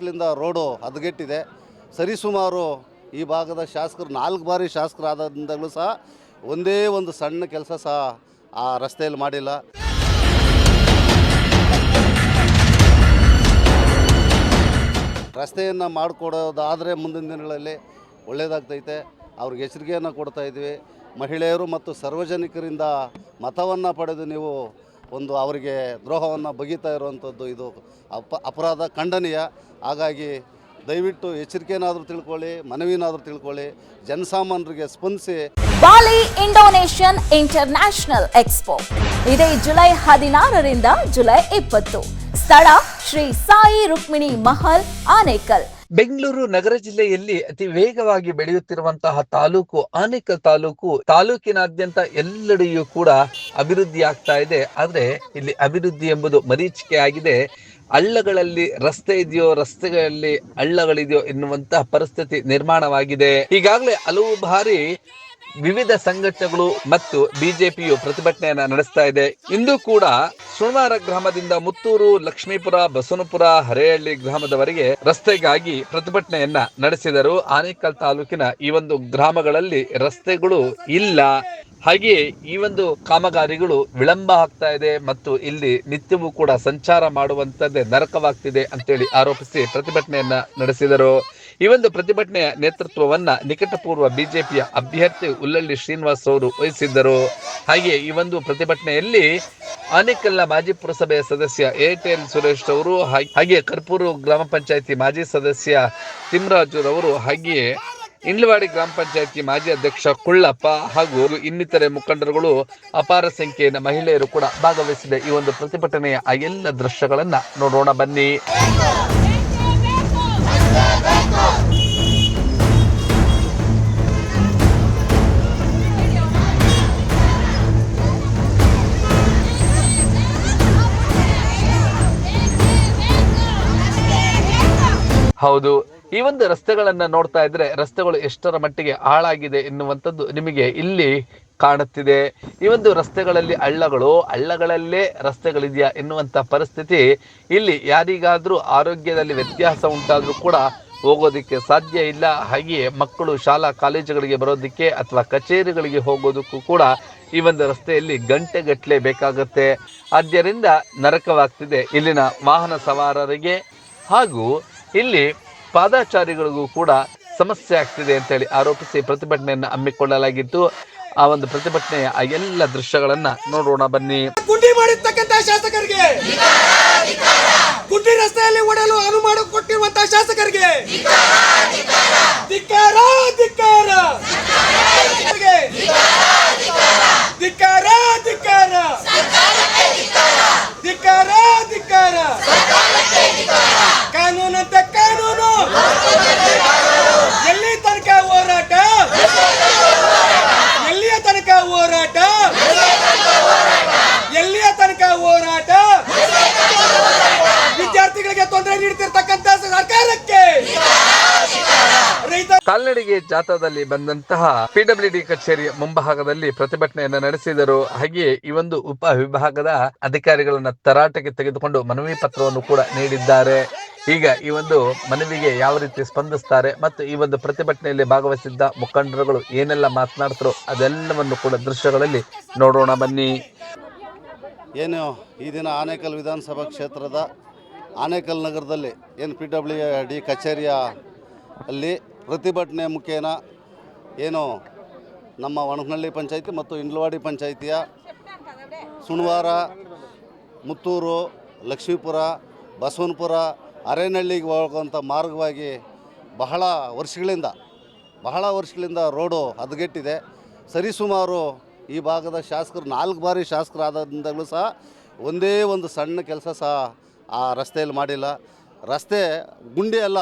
ವರ್ಷಗಳಿಂದ ರೋಡು ಹದಗೆಟ್ಟಿದೆ. ಸರಿಸುಮಾರು ಈ ಭಾಗದ ಶಾಸಕರು 4 ಬಾರಿ ಶಾಸಕರಾದಾಗಿಂದಲೂ ಸಹ ಒಂದೇ ಒಂದು ಸಣ್ಣ ಕೆಲಸ ಸಹ ಆ ರಸ್ತೆಯಲ್ಲಿ ಮಾಡಿಲ್ಲ. ರಸ್ತೆಯನ್ನು ಮಾಡಿಕೊಡೋದಾದರೆ ಮುಂದಿನ ದಿನಗಳಲ್ಲಿ ಒಳ್ಳೆಯದಾಗ್ತೈತೆ. ಅವ್ರಿಗೆ ಎಚ್ಚರಿಕೆಯನ್ನು ಕೊಡ್ತಾಯಿದ್ವಿ. ಮಹಿಳೆಯರು ಮತ್ತು ಸಾರ್ವಜನಿಕರಿಂದ ಮತವನ್ನು ಪಡೆದು ನೀವು ಒಂದು ಅವರಿಗೆ ದ್ರೋಹವನ್ನು ಬಗೀತಾ ಇರುವಂಥದ್ದು ಇದು ಅಪರಾಧ ಖಂಡನೀಯ. ಹಾಗಾಗಿ ದಯವಿಟ್ಟು ಎಚ್ಚರಿಕೆನಾದರೂ ತಿಳ್ಕೊಳ್ಳಿ, ಮನವಿನಾದರೂ ತಿಳ್ಕೊಳ್ಳಿ, ಜನಸಾಮಾನ್ಯರಿಗೆ ಸ್ಪಂದಿಸಿ. ಬಾಲಿ ಇಂಡೋನೇಷಿಯನ್ ಇಂಟರ್ನ್ಯಾಷನಲ್ ಎಕ್ಸ್ಪೋ ಇದೇ ಜುಲೈ 16ರಿಂದ ಜುಲೈ 20. ಸ್ಥಳ ಶ್ರೀ ಸಾಯಿ ರುಕ್ಮಿಣಿ ಮಹಲ್, ಆನೇಕಲ್. ಬೆಂಗಳೂರು ನಗರ ಜಿಲ್ಲೆಯಲ್ಲಿ ಅತಿ ವೇಗವಾಗಿ ಬೆಳೆಯುತ್ತಿರುವಂತಹ ತಾಲೂಕು ಆನೇಕಲ್ ತಾಲೂಕು. ತಾಲೂಕಿನಾದ್ಯಂತ ಎಲ್ಲೆಡೆಯೂ ಕೂಡ ಅಭಿವೃದ್ಧಿ ಆಗ್ತಾ ಇದೆ. ಆದ್ರೆ ಇಲ್ಲಿ ಅಭಿವೃದ್ಧಿ ಎಂಬುದು ಮರೀಚಿಕೆ ಆಗಿದೆ. ಹಳ್ಳಗಳಲ್ಲಿ ರಸ್ತೆ ಇದೆಯೋ, ರಸ್ತೆಗಳಲ್ಲಿ ಹಳ್ಳಗಳಿದೆಯೋ ಎನ್ನುವಂತಹ ಪರಿಸ್ಥಿತಿ ನಿರ್ಮಾಣವಾಗಿದೆ. ಈಗಾಗಲೇ ಹಲವು ಬಾರಿ ವಿವಿಧ ಸಂಘಟನೆಗಳು ಮತ್ತು ಬಿಜೆಪಿಯು ಪ್ರತಿಭಟನೆಯನ್ನ ನಡೆಸ್ತಾ ಇದೆ. ಇಂದು ಕೂಡ ಸುಣವಾರ ಗ್ರಾಮದಿಂದ ಮುತ್ತೂರು, ಲಕ್ಷ್ಮೀಪುರ, ಬಸವನಪುರ, ಹರೇಹಳ್ಳಿ ಗ್ರಾಮದವರೆಗೆ ರಸ್ತೆಗಾಗಿ ಪ್ರತಿಭಟನೆಯನ್ನ ನಡೆಸಿದರು. ಆನೇಕಲ್ ತಾಲೂಕಿನ ಈ ಒಂದು ಗ್ರಾಮಗಳಲ್ಲಿ ರಸ್ತೆಗಳು ಇಲ್ಲ. ಹಾಗೆಯೇ ಈ ಒಂದು ಕಾಮಗಾರಿಗಳು ವಿಳಂಬ ಆಗ್ತಾ ಇದೆ ಮತ್ತು ಇಲ್ಲಿ ನಿತ್ಯವೂ ಕೂಡ ಸಂಚಾರ ಮಾಡುವಂತದ್ದೇ ನರಕವಾಗ್ತಿದೆ ಅಂತೇಳಿ ಆರೋಪಿಸಿ ಪ್ರತಿಭಟನೆಯನ್ನ ನಡೆಸಿದರು. ಈ ಒಂದು ಪ್ರತಿಭಟನೆಯ ನೇತೃತ್ವವನ್ನ ನಿಕಟಪೂರ್ವ ಬಿಜೆಪಿಯ ಅಭ್ಯರ್ಥಿ ಉಲ್ಲಳ್ಳಿ ಶ್ರೀನಿವಾಸ್ ಅವರು ವಹಿಸಿದ್ದರು. ಹಾಗೆ ಈ ಒಂದು ಪ್ರತಿಭಟನೆಯಲ್ಲಿ ಆನೇಕಲ್ನ ಮಾಜಿ ಪುರಸಭೆಯ ಸದಸ್ಯ ಎಟೆಲ್ ಸುರೇಶ್ ಅವರು, ಹಾಗೆ ಕರ್ಪೂರು ಗ್ರಾಮ ಪಂಚಾಯತಿ ಮಾಜಿ ಸದಸ್ಯ ತಿಮ್ಮರಾಜುರವರು, ಹಾಗೆಯೇ ಇಂಡ್ಲವಾಡಿ ಗ್ರಾಮ ಪಂಚಾಯತಿ ಮಾಜಿ ಅಧ್ಯಕ್ಷ ಕುಳ್ಳಪ್ಪ ಹಾಗೂ ಇನ್ನಿತರೆ ಮುಖಂಡರುಗಳು, ಅಪಾರ ಸಂಖ್ಯೆಯ ಮಹಿಳೆಯರು ಕೂಡ ಭಾಗವಹಿಸಿದ ಈ ಒಂದು ಪ್ರತಿಭಟನೆಯ ಆ ಎಲ್ಲ ದೃಶ್ಯಗಳನ್ನ ನೋಡೋಣ ಬನ್ನಿ. ಹೌದು, ಈ ಒಂದು ರಸ್ತೆಗಳನ್ನ ನೋಡ್ತಾ ಇದ್ರೆ ರಸ್ತೆಗಳು ಎಷ್ಟರ ಮಟ್ಟಿಗೆ ಹಾಳಾಗಿದೆ ಎನ್ನುವಂಥದ್ದು ನಿಮಗೆ ಇಲ್ಲಿ ಕಾಣುತ್ತಿದೆ. ಈ ಒಂದು ರಸ್ತೆಗಳಲ್ಲಿ ಹಳ್ಳಗಳಲ್ಲೇ ರಸ್ತೆಗಳಿದೆಯಾ ಎನ್ನುವಂತ ಪರಿಸ್ಥಿತಿ ಇಲ್ಲಿ. ಯಾರಿಗಾದ್ರೂ ಆರೋಗ್ಯದಲ್ಲಿ ವ್ಯತ್ಯಾಸ ಉಂಟಾದ್ರೂ ಕೂಡ ಹೋಗೋದಿಕ್ಕೆ ಸಾಧ್ಯ ಇಲ್ಲ. ಹಾಗೆಯೇ ಮಕ್ಕಳು ಶಾಲಾ ಕಾಲೇಜುಗಳಿಗೆ ಬರೋದಕ್ಕೆ ಅಥವಾ ಕಚೇರಿಗಳಿಗೆ ಹೋಗೋದಕ್ಕೂ ಕೂಡ ಈ ಒಂದು ರಸ್ತೆಯಲ್ಲಿ ಗಂಟೆಗಟ್ಟಲೆ ಬೇಕಾಗುತ್ತೆ. ಆದ್ದರಿಂದ ನರಕವಾಗ್ತಿದೆ ಇಲ್ಲಿನ ವಾಹನ ಸವಾರರಿಗೆ ಹಾಗೂ ಇಲ್ಲಿ ಪಾದಚಾರಿಗಳಿಗೂ ಕೂಡ ಸಮಸ್ಯೆ ಆಗ್ತಿದೆ ಅಂತೇಳಿ ಆರೋಪಿಸಿ ಪ್ರತಿಭಟನೆಯನ್ನು ಹಮ್ಮಿಕೊಳ್ಳಲಾಗಿತ್ತು. ಆ ಒಂದು ಪ್ರತಿಭಟನೆಯ ಆ ಎಲ್ಲ ದೃಶ್ಯಗಳನ್ನ ನೋಡೋಣ ಬನ್ನಿ. ಗುಂಡಿ ಮಾಡಿರ್ತಕ್ಕಂಥ ಶಾಸಕರಿಗೆ, ಗುಂಡಿ ರಸ್ತೆಯಲ್ಲಿ ಓಡಲು ಅನುಮತಿ ಕೊಟ್ಟಿರುವಂತಹ ಶಾಸಕರಿಗೆ ಧಿಕ್ಕಾರ, ಧಿಕ್ಕಾರ, ಧಿಕ್ಕಾರ, ಧಿಕ್ಕಾರ, ಧಿಕ್ಕಾರ, ಧಿಕ್ಕಾರ. ಕಾನೂನಂತೆ ಕಾನೂನು, ಎಲ್ಲಿ ತನಕ ಹೋರಾಟ, ಎಲ್ಲಿಯ ತನಕ ಹೋರಾಟ, ಎಲ್ಲಿಯ ತನಕ ಹೋರಾಟ. ವಿದ್ಯಾರ್ಥಿಗಳಿಗೆ ತೊಂದರೆ ನೀಡುತ್ತಿರ್ತಕ್ಕಂಥ ಸರ್ಕಾರಕ್ಕೆ, ಕಾಲ್ನಡಿಗೆ ಜಾಥಾದಲ್ಲಿ ಬಂದಂತಹ ಪಿಡಬ್ಲ್ಯೂಡಿ ಕಚೇರಿಯ ಮುಂಭಾಗದಲ್ಲಿ ಪ್ರತಿಭಟನೆಯನ್ನ ನಡೆಸಿದರು. ಹಾಗೆಯೇ ಈ ಒಂದು ಉಪ ವಿಭಾಗದ ಅಧಿಕಾರಿಗಳನ್ನ ತರಾಟೆಗೆ ತೆಗೆದುಕೊಂಡು ಮನವಿ ಪತ್ರವನ್ನು ಕೂಡ ನೀಡಿದ್ದಾರೆ. ಈಗ ಈ ಒಂದು ಮನವಿಗೆ ಯಾವ ರೀತಿ ಸ್ಪಂದಿಸ್ತಾರೆ ಮತ್ತು ಈ ಒಂದು ಪ್ರತಿಭಟನೆಯಲ್ಲಿ ಭಾಗವಹಿಸಿದ್ದ ಮುಖಂಡರುಗಳು ಏನೆಲ್ಲ ಮಾತನಾಡ್ತಾರೋ ಅದೆಲ್ಲವನ್ನು ಕೂಡ ದೃಶ್ಯಗಳಲ್ಲಿ ನೋಡೋಣ ಬನ್ನಿ. ಏನು ಈ ದಿನ ಆನೇಕಲ್ ವಿಧಾನಸಭಾ ಕ್ಷೇತ್ರದ ಆನೇಕಲ್ ನಗರದಲ್ಲಿ ಏನು PWD ಕಚೇರಿಯ ಅಲ್ಲಿ ಪ್ರತಿಭಟನೆ ಮುಖೇನ ಏನು ನಮ್ಮ ಒಣಹಳ್ಳಿ ಪಂಚಾಯಿತಿ ಮತ್ತು ಇಂಡ್ಲವಾಡಿ ಪಂಚಾಯಿತಿಯ ಸುಣವಾರ, ಮುತ್ತೂರು, ಲಕ್ಷ್ಮೀಪುರ, ಬಸವನಪುರ, ಹರೇನಹಳ್ಳಿಗೆ ಹೋಗುವಂಥ ಮಾರ್ಗವಾಗಿ ಬಹಳ ವರ್ಷಗಳಿಂದ ರೋಡು ಹದಗೆಟ್ಟಿದೆ. ಸರಿಸುಮಾರು ಈ ಭಾಗದ ಶಾಸಕರು 4 ಬಾರಿ ಶಾಸಕರಾದಾಗಿಂದಲೂ ಸಹ ಒಂದೇ ಒಂದು ಸಣ್ಣ ಕೆಲಸ ಸಹ ಆ ರಸ್ತೆಯಲ್ಲಿ ಮಾಡಿಲ್ಲ. ರಸ್ತೆ ಗುಂಡಿ ಅಲ್ಲ,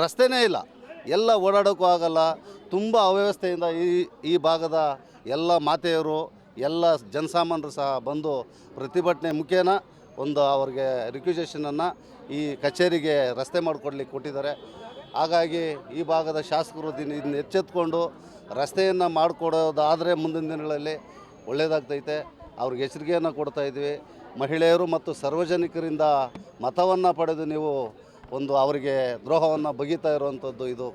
ರಸ್ತೆನೇ ಇಲ್ಲ, ಎಲ್ಲ ಓಡಾಡೋಕ್ಕೂ ಆಗಲ್ಲ. ತುಂಬ ಅವ್ಯವಸ್ಥೆಯಿಂದ ಈ ಭಾಗದ ಎಲ್ಲ ಮಾತೆಯರು, ಎಲ್ಲ ಜನಸಾಮಾನ್ಯರು ಸಹ ಬಂದು ಪ್ರತಿಭಟನೆ ಮುಖೇನ ಒಂದು ಅವ್ರಿಗೆ ರಿಕ್ವೆಷನನ್ನು ಈ ಕಚೇರಿಗೆ ರಸ್ತೆ ಮಾಡಿಕೊಡ್ಲಿಕ್ಕೆ ಕೊಟ್ಟಿದ್ದಾರೆ. ಹಾಗಾಗಿ ಈ ಭಾಗದ ಶಾಸಕರು ಇದನ್ನು ಎಚ್ಚೆತ್ಕೊಂಡು ರಸ್ತೆಯನ್ನು ಮಾಡಿಕೊಡೋದಾದರೆ ಮುಂದಿನ ದಿನಗಳಲ್ಲಿ ಒಳ್ಳೆಯದಾಗ್ತೈತೆ. ಅವ್ರಿಗೆ ಎಚ್ಚರಿಕೆಯನ್ನು ಕೊಡ್ತಾಯಿದ್ವಿ. ಮಹಿಳೆಯರು ಮತ್ತು ಸಾರ್ವಜನಿಕರಿಂದ ಮತವನ್ನು ಪಡೆದು ನೀವು ಒಂದು ಅವರಿಗೆ ದ್ರೋಹವನ್ನು ಬಗೀತಾ ಇರುವಂಥದ್ದು ಇದು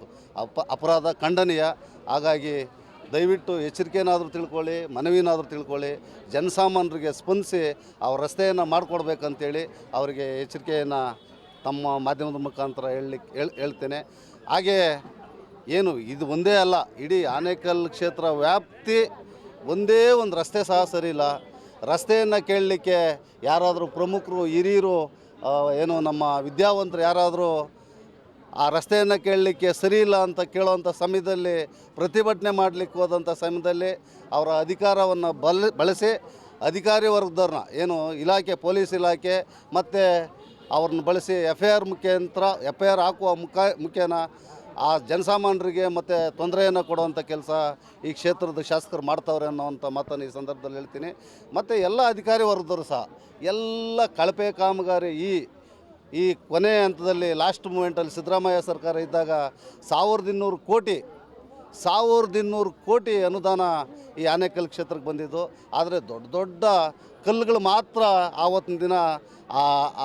ಅಪರಾಧ ಖಂಡನೀಯ. ಹಾಗಾಗಿ ದಯವಿಟ್ಟು ಎಚ್ಚರಿಕೆನಾದರೂ ತಿಳ್ಕೊಳ್ಳಿ, ಮನವಿನಾದರೂ ತಿಳ್ಕೊಳ್ಳಿ, ಜನಸಾಮಾನ್ಯರಿಗೆ ಸ್ಪಂದಿಸಿ ಅವ್ರ ರಸ್ತೆಯನ್ನು ಮಾಡಿಕೊಡ್ಬೇಕಂತೇಳಿ ಅವರಿಗೆ ಎಚ್ಚರಿಕೆಯನ್ನು ತಮ್ಮ ಮಾಧ್ಯಮದ ಮುಖಾಂತರ ಹೇಳ್ತೇನೆ. ಹಾಗೇ ಏನು ಇದು ಒಂದೇ ಅಲ್ಲ, ಇಡೀ ಆನೇಕಲ್ ಕ್ಷೇತ್ರ ವ್ಯಾಪ್ತಿ ಒಂದೇ ಒಂದು ರಸ್ತೆ ಸಹ ಸರಿ ಇಲ್ಲ. ರಸ್ತೆಯನ್ನು ಕೇಳಲಿಕ್ಕೆ ಯಾರಾದರೂ ಪ್ರಮುಖರು, ಹಿರಿಯರು, ಏನು ನಮ್ಮ ವಿದ್ಯಾವಂತರು ಯಾರಾದರೂ ಆ ರಸ್ತೆಯನ್ನು ಕೇಳಲಿಕ್ಕೆ ಸರಿ ಇಲ್ಲ ಅಂತ ಕೇಳೋವಂಥ ಸಮಯದಲ್ಲಿ ಪ್ರತಿಭಟನೆ ಮಾಡಲಿಕ್ಕೆ ಹೋದಂಥ ಸಮಯದಲ್ಲಿ ಅವರ ಅಧಿಕಾರವನ್ನು ಬಳಸಿ ಅಧಿಕಾರಿ ವರ್ಗದವ್ರನ್ನ ಏನು ಇಲಾಖೆ, ಪೊಲೀಸ್ ಇಲಾಖೆ ಮತ್ತು ಅವ್ರನ್ನ ಬಳಸಿ ಎಫ್ ಐ ಆರ್ ಹಾಕುವ ಮುಖೇನ ಆ ಜನಸಾಮಾನ್ಯರಿಗೆ ಮತ್ತು ತೊಂದರೆಯನ್ನು ಕೊಡುವಂಥ ಕೆಲಸ ಈ ಕ್ಷೇತ್ರದ ಶಾಸಕರು ಮಾಡ್ತಾವ್ರೆ ಅನ್ನೋವಂಥ ಮಾತನ್ನು ಈ ಸಂದರ್ಭದಲ್ಲಿ ಹೇಳ್ತೀನಿ. ಮತ್ತು ಎಲ್ಲ ಅಧಿಕಾರಿ ವರ್ಗದವರು ಸಹ ಎಲ್ಲ ಕಳಪೆ ಕಾಮಗಾರಿ ಈ ಕೊನೆ ಹಂತದಲ್ಲಿ ಲಾಸ್ಟ್ ಮೂಮೆಂಟಲ್ಲಿ ಸಿದ್ದರಾಮಯ್ಯ ಸರ್ಕಾರ ಇದ್ದಾಗ 1200 ಕೋಟಿ ಅನುದಾನ ಈ ಆನೇಕಲ್ ಕ್ಷೇತ್ರಕ್ಕೆ ಬಂದಿದ್ದು. ಆದರೆ ದೊಡ್ಡ ದೊಡ್ಡ ಕಲ್ಲುಗಳು ಮಾತ್ರ ಆವತ್ತಿನ ದಿನ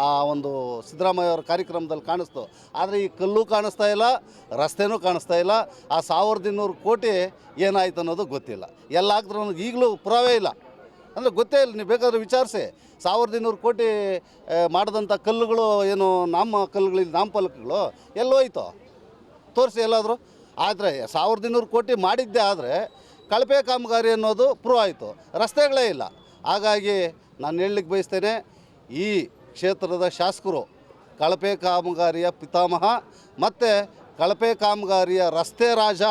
ಆ ಒಂದು ಸಿದ್ದರಾಮಯ್ಯ ಅವರ ಕಾರ್ಯಕ್ರಮದಲ್ಲಿ ಕಾಣಿಸ್ತು. ಆದರೆ ಈ ಕಲ್ಲು ಕಾಣಿಸ್ತಾ ಇಲ್ಲ, ರಸ್ತೆನೂ ಕಾಣಿಸ್ತಾ ಇಲ್ಲ. ಆ 1200 ಕೋಟಿ ಏನಾಯ್ತು ಅನ್ನೋದು ಗೊತ್ತಿಲ್ಲ. ಎಲ್ಲ ಆಗ್ತರೂ ಅನ್ನೋದು ಈಗಲೂ ಪುರಾವೆ ಇಲ್ಲ, ಅಂದರೆ ಗೊತ್ತೇ ಇಲ್ಲ. ನೀವು ಬೇಕಾದ್ರೆ ವಿಚಾರಿಸಿ, 1200 ಕೋಟಿ ಮಾಡಿದಂಥ ಕಲ್ಲುಗಳು ಏನು ಕಲ್ಲುಗಳಿಲ್ಲ, ನಾಮಫಲಕಗಳು ಎಲ್ಲೋಯ್ತು ತೋರಿಸಿ ಎಲ್ಲಾದರೂ. ಆದರೆ 1200 ಕೋಟಿ ಮಾಡಿದ್ದೆ, ಆದರೆ ಕಳಪೆ ಕಾಮಗಾರಿ ಅನ್ನೋದು ಪ್ರೂವ್ ಆಯಿತು, ರಸ್ತೆಗಳೇ ಇಲ್ಲ. ಹಾಗಾಗಿ ನಾನು ಹೇಳಲಿಕ್ಕೆ ಬಯಸ್ತೇನೆ, ಈ ಕ್ಷೇತ್ರದ ಶಾಸಕರು ಕಳಪೆ ಕಾಮಗಾರಿಯ ಪಿತಾಮಹ ಮತ್ತು ಕಳಪೆ ಕಾಮಗಾರಿಯ ರಸ್ತೆ ರಾಜ,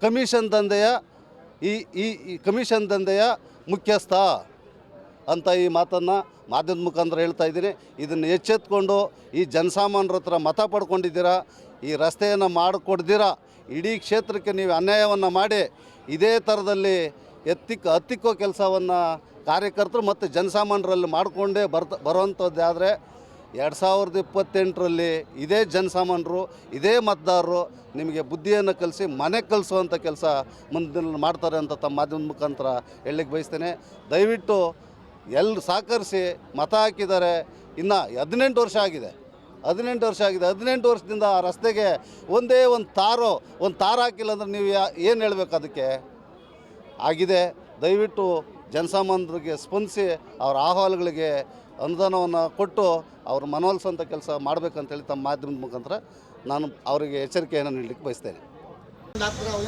ಕಮಿಷನ್ ದಂಧೆಯ ಈ ಕಮಿಷನ್ ದಂಧೆಯ ಮುಖ್ಯಸ್ಥ ಅಂತ ಈ ಮಾತನ್ನು ಮಾಧ್ಯಮದ ಮುಖಾಂತರ ಹೇಳ್ತಾ ಇದ್ದೀನಿ. ಇದನ್ನು ಎಚ್ಚೆತ್ಕೊಂಡು ಈ ಜನಸಾಮಾನ್ಯರ ಹತ್ರ ಮತ ಪಡ್ಕೊಂಡಿದ್ದೀರಾ, ಈ ರಸ್ತೆಯನ್ನು ಮಾಡಿಕೊಡ್ದಿರಾ ಇಡೀ ಕ್ಷೇತ್ರಕ್ಕೆ ನೀವು ಅನ್ಯಾಯವನ್ನು ಮಾಡಿ ಇದೇ ಥರದಲ್ಲಿ ಹತ್ತಿಕ್ಕೋ ಕೆಲಸವನ್ನು ಕಾರ್ಯಕರ್ತರು ಮತ್ತು ಜನಸಾಮಾನ್ಯರಲ್ಲಿ ಮಾಡಿಕೊಂಡೇ ಬರುವಂಥದ್ದೇ ಆದರೆ 2028ರಲ್ಲಿ ಇದೇ ಜನಸಾಮಾನ್ಯರು, ಇದೇ ಮತದಾರರು ನಿಮಗೆ ಬುದ್ಧಿಯನ್ನು ಕಲಿಸಿ ಮನೆಗೆ ಕಲಿಸುವಂಥ ಕೆಲಸ ಮುಂದಿನ ಮಾಡ್ತಾರೆ ಅಂತ ತಮ್ಮ ಮಾಧ್ಯಮದ ಮುಖಾಂತರ ಹೇಳಲಿಕ್ಕೆ ಬಯಸ್ತೇನೆ. ದಯವಿಟ್ಟು ಎಲ್ಲರೂ ಸಹಕರಿಸಿ ಮತ ಹಾಕಿದ್ದಾರೆ. ಇನ್ನು 18 ವರ್ಷ ಆಗಿದೆ. 18 ವರ್ಷದಿಂದ ಆ ರಸ್ತೆಗೆ ಒಂದೇ ಒಂದು ತಾರು ಹಾಕಿಲ್ಲ ಅಂದರೆ ನೀವು ಏನು ಹೇಳಬೇಕು ಅದಕ್ಕೆ ಆಗಿದೆ. ದಯವಿಟ್ಟು ಜನಸಾಮಾನ್ಯರಿಗೆ ಸ್ಪಂದಿಸಿ ಅವರ ಅಹವಾಲುಗಳಿಗೆ ಅನುದಾನವನ್ನು ಕೊಟ್ಟು ಅವ್ರ ಮನವೊಲಿಸುವಂಥ ಕೆಲಸ ಮಾಡಬೇಕಂತೇಳಿ ತಮ್ಮ ಮಾಧ್ಯಮದ ಮುಖಾಂತರ ನಾನು ಅವರಿಗೆ ಎಚ್ಚರಿಕೆಯನ್ನು ನೀಡಲಿಕ್ಕೆ ಬಯಸ್ತೇನೆ.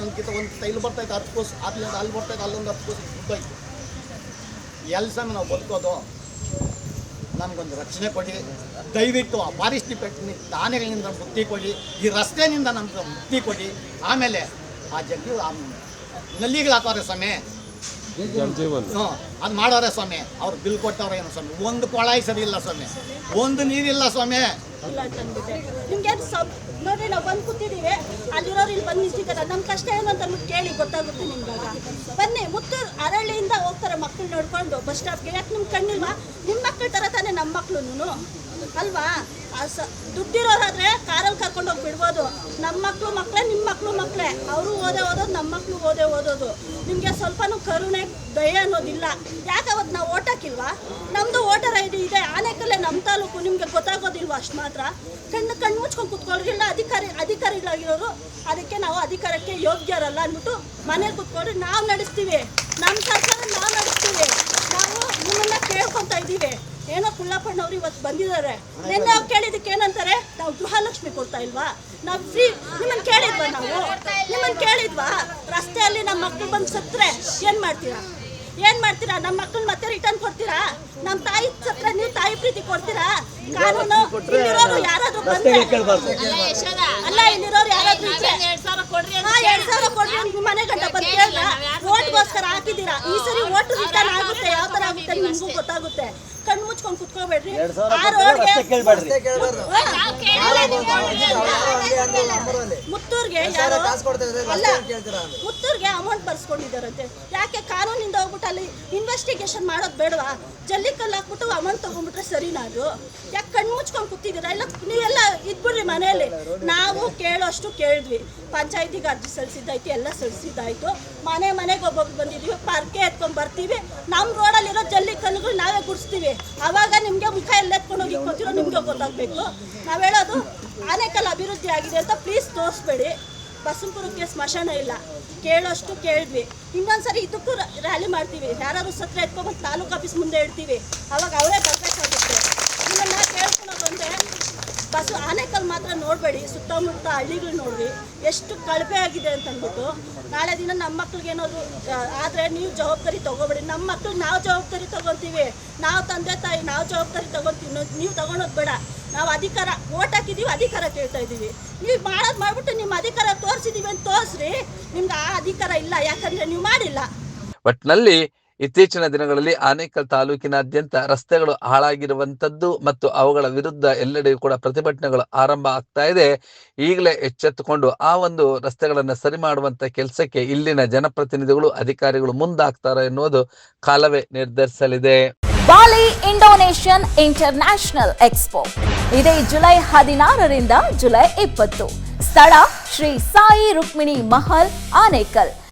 ಒಂದು ಇಲ್ಲಿ ಬರ್ತೈತೆ 10 ಕೋಸು, ಅಲ್ಲಿ ಬರ್ತೈತೆ ಅಲ್ಲೊಂದು 10 ಕೋಸು ಉದ್ದೈತೆ. ಎಲ್ಲಿ ಸಮ ನಾವು ಬದುಕೋದು? ನಮಗೊಂದು ರಕ್ಷಣೆ ಕೊಡಿ ದಯವಿಟ್ಟು. ಆ ಫಾರೆಸ್ಟ್ ಡಿಪಾರ್ಟ್ಮೆಂಟ್ ಆನೆಗಳಿಂದ ಮುಕ್ತಿ ಕೊಡಿ, ಈ ರಸ್ತೆಯಿಂದ ನಮ್ಗೆ ಮುಕ್ತಿ ಕೊಡಿ. ಆಮೇಲೆ ಆ ನಲ್ಲಿಗಳು ಹಾಕೋರೆ ಸ್ವಾಮಿ, ಅದು ಮಾಡೋರೆ ಸ್ವಾಮಿ. ಅವ್ರು ಬಿಲ್ ಕೊಟ್ಟವ್ರೆ ಏನೋ ಸ್ವಾಮಿ, ಒಂದು ಕೊಳಾಯಿ ಸರಿ ಇಲ್ಲ ಸ್ವಾಮಿ, ಒಂದು ನೀರಿಲ್ಲ ಸ್ವಾಮಿ. ನಿಮ್ಗೆ ನೋಡ್ರಿ, ನಾವು ಬಂದು ಕೂತಿದ್ದೀವಿ, ಅಲ್ಲಿರೋರು ಇಲ್ಲಿ ಬಂದು ನಿಂತಿದ್ದಾರೆ. ನಮ್ಮ ಕಷ್ಟ ಏನು ಅಂತ ಕೇಳಿ ಗೊತ್ತಾಗುತ್ತೆ ನಿಮ್ಗಾಗ. ಬನ್ನಿ, ಮುತ್ತೂರು ಅರಳಿಯಿಂದ ಹೋಗ್ತಾರೆ ಮಕ್ಕಳು ನೋಡ್ಕೊಂಡು ಬಸ್ ಸ್ಟಾಪ್ಗೆ. ಯಾಕೆ ನಿಮ್ಗೆ ಕಣ್ಣಿಲ್ವಾ? ನಿಮ್ಮ ಮಕ್ಕಳ ಥರ ತಾನೇ ನಮ್ಮ ಮಕ್ಕಳು ಅಲ್ವಾ? ದುಡ್ಡಿರೋರಾದ್ರೆ ಕಾರಲ್ಲಿ ಕರ್ಕೊಂಡು ಹೋಗಿ ಬಿಡ್ಬೋದು. ನಮ್ಮ ಮಕ್ಕಳೇ ನಿಮ್ಮ ಮಕ್ಕಳೇ, ಅವರು ಓದೋದು, ನಮ್ಮ ಮಕ್ಕಳು ಓದೋದು. ನಿಮಗೆ ಸ್ವಲ್ಪನೂ ಕರುಣೆ ದಯ ಅನ್ನೋದಿಲ್ಲ. ಯಾಕೆ ಅವತ್ತು ನಾವು ಓಟ್ ಹಾಕಿಲ್ವಾ? ನಮ್ಮದು ವೋಟರ್ ಐ ಡಿ ಇದೆ, ಆನೇಕಲ್ಲೇ ನಮ್ಮ ತಾಲೂಕು. ನಿಮಗೆ ಗೊತ್ತಾಗೋದಿಲ್ವ? ಅಷ್ಟು ಮಾತ್ರ ಕಣ್ಣು ಮುಚ್ಕೊಂಡು ಕೂತ್ಕೊಳ್ಳೋರಿಲ್ಲ ಅಧಿಕಾರಿಗಳಾಗಿರೋರು. ಅದಕ್ಕೆ ನಾವು ಅಧಿಕಾರಕ್ಕೆ ಯೋಗ್ಯರಲ್ಲ ಅಂದ್ಬಿಟ್ಟು ಮನೇಲಿ ಕೂತ್ಕೊಂಡ್ರೆ ನಾವು ನಡೆಸ್ತೀವಿ, ನಮ್ಮ ಸರ್ಕಾರ ನಾವು ನಡೆಸ್ತೀವಿ. ನಾವು ನಿಮ್ಮನ್ನ ಕೇಳ್ಕೊತಾ ಇದ್ದೀವಿ. ಏನೋ ಕುಳ್ಳಪ್ಪಣ್ಣವ್ರು ಇವತ್ತು ಬಂದಿದ್ದಾರೆ. ನಿನ್ನೆ ಅವ್ರು ಕೇಳಿದ್ದಕ್ಕೆ ಏನಂತಾರೆ? ನಾವು ಗೃಹಲಕ್ಷ್ಮಿ ಕೊಡ್ತಾ ಇಲ್ವಾ? ನಾವು ಫ್ರೀ ನಿಮ್ಮನ್ನು ಕೇಳಿದ್ವಾ? ರಸ್ತೆಯಲ್ಲಿ ನಮ್ಮ ಮಕ್ಕಳು ಬಂದು ಸತ್ತರೆ ಏನು ಮಾಡ್ತೀರಾ? ನಮ್ಮ ಮಕ್ಕಳು ಮತ್ತೆ ರಿಟರ್ನ್ ಕೊಡ್ತೀರಾ? ನಮ್ಮ ತಾಯಿ ಸತ್ರ ನೀವು ತಾಯಿ ಪ್ರೀತಿ ಕೊಡ್ತೀರಾ? ಕಾನೂನು ಇಲ್ಲಿರೋರು ಯಾರಾದ್ರೂ ಬಂದ್ರೆ ಅಲ್ಲ, ಇಲ್ಲಿರೋರು ಯಾರಾದ್ರೂ 2,000 ಕೊಡ್ರಿ ಮನೆ ಗಂಟ ಬಂದು ಕೇಳಿದ್ರ? ಓಟ್ಗೋಸ್ಕರ ಹಾಕಿದ್ದೀರಾ. ಈ ಸರಿ ಓಟ್ ರಿಟರ್ನ್ ಆಗುತ್ತೆ, ಯಾವ ಥರ ಆಗುತ್ತೆ ನಿಮಗೂ ಗೊತ್ತಾಗುತ್ತೆ. ಕಣ್ಣು ಮುಚ್ಕೊಂಡು ಕುತ್ಕೋಬೇಡ್ರಿ. ಮುತ್ತೂರ್ಗೆ ಅಮೌಂಟ್ ಬರ್ಸ್ಕೊಂಡಿದ್ದಾರಂತೆ. ಯಾಕೆ ಕಾನೂನಿಂದ ಹೋಗ್ಬಿಟ್ಟು ಅಲ್ಲಿ ಇನ್ವೆಸ್ಟಿಗೇಷನ್ ಮಾಡೋದು ಬೇಡವಾ? ಜಲ್ಲಿ ಕಲ್ಲು ಹಾಕ್ಬಿಟ್ಟು ಅಮೌಂಟ್ ತಗೊಂಡ್ಬಿಟ್ರೆ ಸರಿನಾ? ಅದು ಯಾಕೆ ಕಣ್ಣು ಮುಚ್ಕೊಂಡು ಕೂತಿದ್ದೀರಾ? ಇಲ್ಲ ನೀವೆಲ್ಲ ಇದ್ಬಿಡ್ರಿ ಮನೆಯಲ್ಲಿ. ನಾವು ಕೇಳೋಷ್ಟು ಕೇಳಿದ್ವಿ. ಪಂಚಾಯತಿಗೆ ಅರ್ಜಿ ಸಲ್ಲಿಸಿದ್ದಾಯ್ತು, ಎಲ್ಲ ಸಲ್ಲಿಸಿದ್ದಾಯ್ತು. ಮನೆಗೆ ಒಬ್ಬೊಬ್ರು ಬಂದಿದ್ದೀವಿ, ಪಾರ್ಕೆ ಎತ್ಕೊಂಡ್ ಬರ್ತೀವಿ. ನಮ್ಮ ರೋಡಲ್ಲಿರೋ ಜಲ್ಲಿ ಕಲ್ಲುಗಳು ನಾವೇ ಕೂರಿಸ್ತೀವಿ. ಆವಾಗ ನಿಮಗೆ ಮುಖ ಎಲ್ಲ ಎತ್ಕೊಂಡು ಹೋಗಿ ಕೊಟ್ಟಿರೋ ನಿಮಗೆ ಗೊತ್ತಾಗಬೇಕು. ನಾವು ಹೇಳೋದು ಆನೇಕಲ್ ಅಭಿವೃದ್ಧಿ ಆಗಿದೆ ಅಂತ ಪ್ಲೀಸ್ ತೋರಿಸ್ಬೇಡಿ. ಬಸವಪುರಕ್ಕೆ ಸ್ಮಶಾನ ಇಲ್ಲ, ಕೇಳೋಷ್ಟು ಕೇಳಿದ್ವಿ. ಇನ್ನೊಂದ್ಸರಿ ಇದಕ್ಕೂ ರ್ಯಾಲಿ ಮಾಡ್ತೀವಿ. ಯಾರು ಸತ್ರ ಎತ್ಕೊಬಂದು ತಾಲೂಕು ಆಫೀಸ್ ಮುಂದೆ ಇಡ್ತೀವಿ, ಅವಾಗ ಅವರೇ ಬರಬೇಕಾಗುತ್ತೆ. ಇದನ್ನ ಕೇಳ್ಕೊಳೋದಂದ್ರೆ ಆನೇಕಲ್ ಮಾತ್ರ ನೋಡಬೇಡಿ, ಸುತ್ತಮುತ್ತ ಹಳ್ಳಿಗಳು ನೋಡ್ರಿ ಎಷ್ಟು ಕಳಪೆ ಆಗಿದೆ ಅಂತ ಅಂದ್ಬಿಟ್ಟು. ನಾಳೆ ದಿನ ನಮ್ಮ ಮಕ್ಳಿಗೆ ಏನಾದ್ರು ಆದರೆ ನೀವು ಜವಾಬ್ದಾರಿ ತೊಗೋಬೇಡಿ. ನಮ್ಮ ಮಕ್ಳಿಗೆ ನಾವು ಜವಾಬ್ದಾರಿ ತೊಗೊತೀವಿ, ನಾವು ತಂದೆ ತಾಯಿ ನಾವು ಜವಾಬ್ದಾರಿ ತೊಗೊತೀವಿ. ನೀವು ತೊಗೊಳೋದು ಬೇಡ. ನಾವು ಅಧಿಕಾರ ಓಟ್ ಹಾಕಿದ್ದೀವಿ, ಅಧಿಕಾರ ಕೇಳ್ತಾ ಇದ್ದೀವಿ. ನೀವು ಮಾಡೋದು ಮಾಡಿಬಿಟ್ಟು ನಿಮ್ಮ ಅಧಿಕಾರ ತೋರಿಸಿದ್ದೀವಿ ಅಂತ ತೋರಿಸ್ರಿ. ನಿಮ್ಗೆ ಆ ಅಧಿಕಾರ ಇಲ್ಲ, ಯಾಕಂದರೆ ನೀವು ಮಾಡಿಲ್ಲ. ಒಟ್ನಲ್ಲಿ ಇತ್ತೀಚಿನ ದಿನಗಳಲ್ಲಿ ಆನೇಕಲ್ ತಾಲೂಕಿನಾದ್ಯಂತ ರಸ್ತೆಗಳು ಹಾಳಾಗಿರುವಂತದ್ದು ಮತ್ತು ಅವುಗಳ ವಿರುದ್ಧ ಎಲ್ಲೆಡೆಯೂ ಕೂಡ ಪ್ರತಿಭಟನೆಗಳು ಆರಂಭ ಆಗ್ತಾ ಇದೆ. ಈಗಲೇ ಎಚ್ಚೆತ್ತುಕೊಂಡು ಆ ಒಂದು ರಸ್ತೆಗಳನ್ನು ಸರಿ ಮಾಡುವಂತ ಕೆಲಸಕ್ಕೆ ಇಲ್ಲಿನ ಜನಪ್ರತಿನಿಧಿಗಳು ಅಧಿಕಾರಿಗಳು ಮುಂದಾಗ್ತಾರೆ ಎನ್ನುವುದು ಕಾಲವೇ ನಿರ್ಧರಿಸಲಿದೆ. ಬಾಲಿ ಇಂಡೋನೇಷಿಯನ್ ಇಂಟರ್ನ್ಯಾಷನಲ್ ಎಕ್ಸ್ಪೋ ಇದೇ ಜುಲೈ 16ರಿಂದ ಜುಲೈ 20. ಸ್ಥಳ ಶ್ರೀ ಸಾಯಿ ರುಕ್ಮಿಣಿ ಮಹಲ್, ಆನೇಕಲ್.